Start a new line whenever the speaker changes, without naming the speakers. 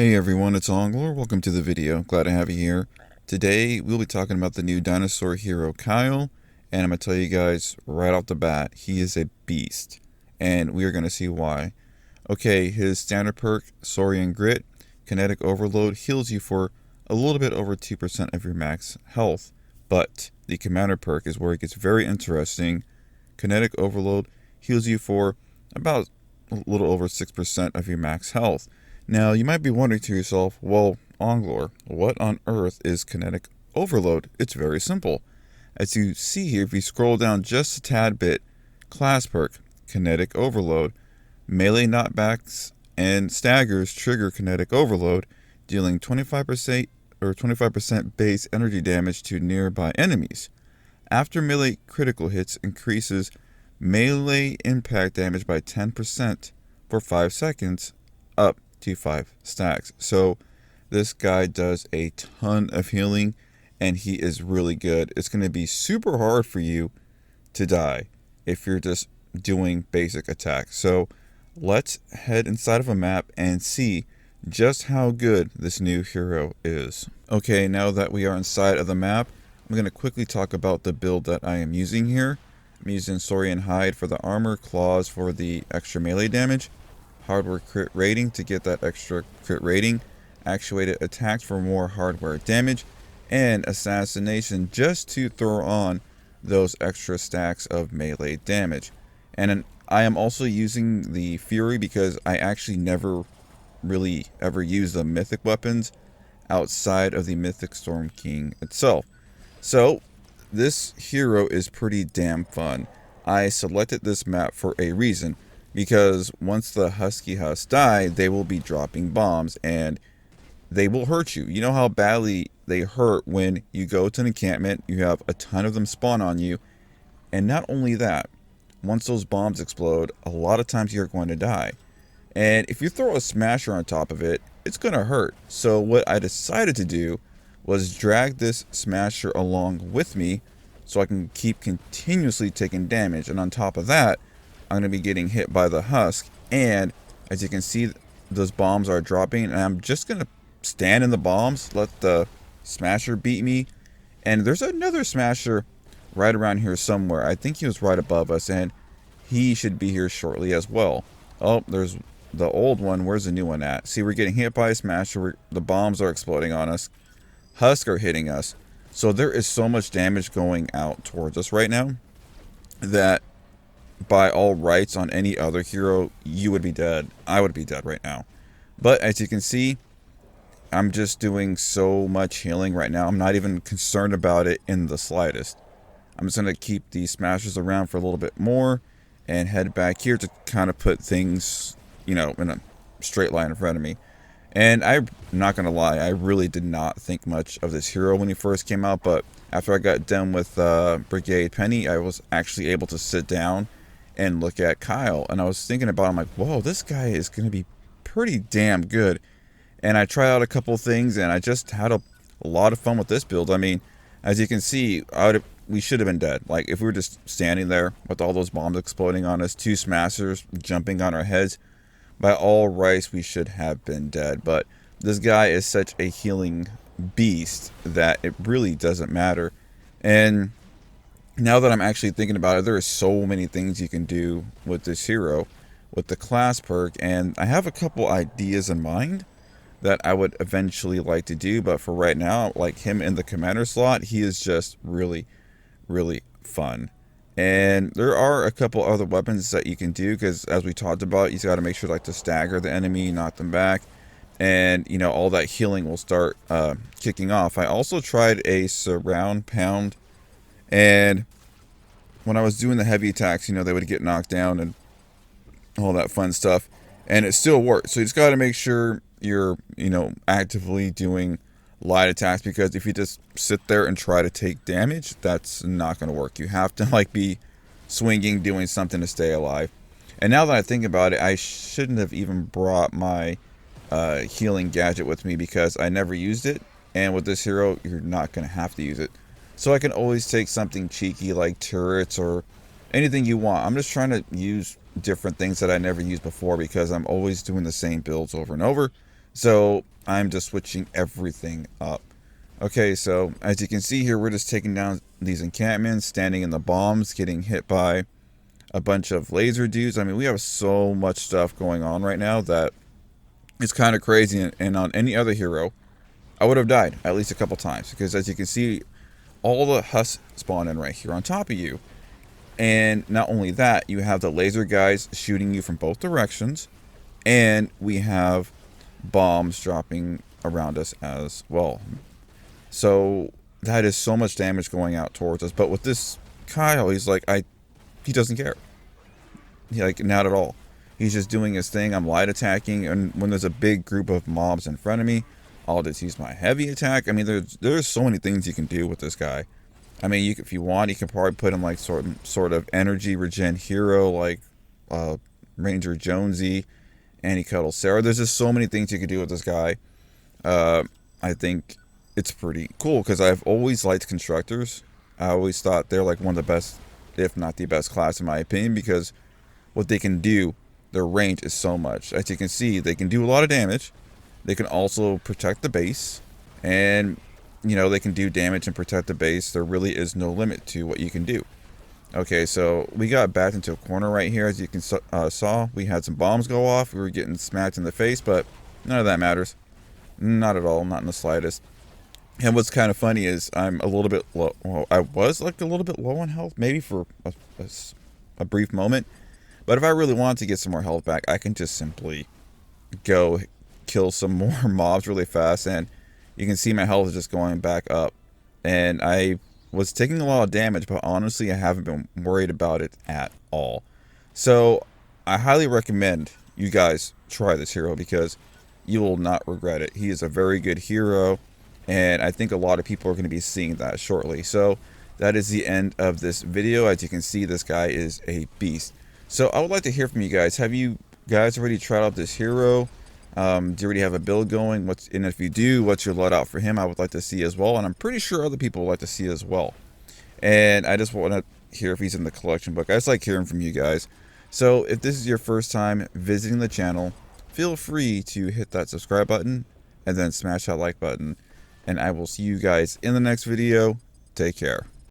Hey everyone, it's Onglor. Welcome to the video. Glad to have you here. Today we'll be talking about the new dinosaur hero Kyle, and I'm going to tell you guys right off the bat, he is a beast, and we are going to see why. Okay, his standard perk, Saurian Grit, Kinetic Overload, heals you for a little bit over 2% of your max health, but the commander perk is where it gets very interesting. Kinetic Overload heals you for about a little over 6% of your max health. Now, you might be wondering to yourself, well, Onglor, what on earth is Kinetic Overload? It's very simple. As you see here, if you scroll down just a tad bit, class perk, Kinetic Overload, melee knockbacks and staggers trigger Kinetic Overload, dealing 25% base energy damage to nearby enemies. After melee critical hits, increases melee impact damage by 10% for 5 seconds, up to 5 stacks. So this guy does a ton of healing and he is really good. It's going to be super hard for you to die if you're just doing basic attacks. So let's head inside of a map and see just how good this new hero is. Okay, now that we are inside of the map, I'm going to quickly talk about the build that I am using here. I'm using Saurian Hide for the armor, Claws for the extra melee damage, Hardware crit rating to get that extra crit rating, Actuated attacks for more hardware damage, and Assassination just to throw on those extra stacks of melee damage. And I am also using the Fury because I actually never really ever use the mythic weapons outside of the Mythic Storm King itself. So this hero is pretty damn fun. I selected this map for a reason, because once the Husky Husks die, they will be dropping bombs and they will hurt you. You know how badly they hurt when you go to an encampment, you have a ton of them spawn on you, and not only that, once those bombs explode, a lot of times you're going to die. And if you throw a smasher on top of it, it's going to hurt. So what I decided to do was drag this smasher along with me so I can keep continuously taking damage. And on top of that, I'm going to be getting hit by the husk, and as you can see, those bombs are dropping, and I'm just going to stand in the bombs, let the smasher beat me. And there's another smasher right around here somewhere. I think he was right above us, and he should be here shortly as well. Oh, there's the old one. Where's the new one at? See, we're getting hit by a smasher. The bombs are exploding on us. Husks are hitting us. So there is so much damage going out towards us right now that by all rights on any other hero, you would be dead. I would be dead right now. But as you can see, I'm just doing so much healing right now. I'm not even concerned about it in the slightest. I'm just going to keep these smashers around for a little bit more and head back here to kind of put things, in a straight line in front of me. And I'm not going to lie, I really did not think much of this hero when he first came out, but after I got done with Brigade Penny, I was actually able to sit down and look at Kyle, and I was thinking about him like, whoa, this guy is going to be pretty damn good. And I tried out a couple things, and I just had a lot of fun with this build. I mean, as you can see, we should have been dead. Like, if we were just standing there with all those bombs exploding on us, 2 smashers jumping on our heads, by all rights, we should have been dead. But this guy is such a healing beast that it really doesn't matter. And now that I'm actually thinking about it, there are so many things you can do with this hero, with the class perk, and I have a couple ideas in mind that I would eventually like to do, but for right now, like him in the commander slot, he is just really, really fun. And there are a couple other weapons that you can do, because as we talked about, you got to make sure like to stagger the enemy, knock them back, and all that healing will start kicking off. I also tried a surround pound, and when I was doing the heavy attacks, they would get knocked down and all that fun stuff, and it still worked. So you just got to make sure you're actively doing light attacks, because if you just sit there and try to take damage, that's not going to work. You have to like be swinging, doing something to stay alive. And now that I think about it, I shouldn't have even brought my healing gadget with me, because I never used it, and with this hero you're not going to have to use it. So I can always take something cheeky like turrets or anything you want. I'm just trying to use different things that I never used before, because I'm always doing the same builds over and over. So I'm just switching everything up. Okay, so as you can see here, we're just taking down these encampments, standing in the bombs, getting hit by a bunch of laser dudes. I mean, we have so much stuff going on right now that it's kind of crazy. And on any other hero, I would have died at least a couple times. Because as you can see, all the husks spawn in right here on top of you. And not only that, you have the laser guys shooting you from both directions. And we have bombs dropping around us as well. So that is so much damage going out towards us. But with this Kyle, he's like, he doesn't care. Like, not at all. He's just doing his thing. I'm light attacking, and when there's a big group of mobs in front of me, I'll just use my heavy attack. I mean, there's so many things you can do with this guy. I mean, if you want, you can probably put him like sort of energy regen hero, like Ranger Jonesy, Annie Cuddle Sarah. There's just so many things you can do with this guy. I think it's pretty cool because I've always liked constructors. I always thought they're like one of the best, if not the best class in my opinion, because what they can do, their range is so much. As you can see, they can do a lot of damage. They can also protect the base, and you know, they can do damage and protect the base. There really is no limit to what you can do. Okay, so we got backed into a corner right here. As you can saw, we had some bombs go off. We were getting smacked in the face, but none of that matters. Not at all, not in the slightest. And what's kind of funny is I'm a little bit low. Well, I was like a little bit low on health, maybe for a brief moment. But if I really want to get some more health back, I can just simply go kill some more mobs really fast. And you can see my health is just going back up. And I was taking a lot of damage, but honestly, I haven't been worried about it at all. So I highly recommend you guys try this hero because you will not regret it. He is a very good hero, and I think a lot of people are going to be seeing that shortly. So that is the end of this video. As you can see, this guy is a beast. So I would like to hear from you guys. Have you guys already tried out this hero? Do you already have a build going? And if you do, what's your loadout for him? I would like to see as well, and I'm pretty sure other people would like to see as well. And I just want to hear if he's in the collection book. I just like hearing from you guys. So if this is your first time visiting the channel, feel free to hit that subscribe button and then smash that like button. And I will see you guys in the next video. Take care.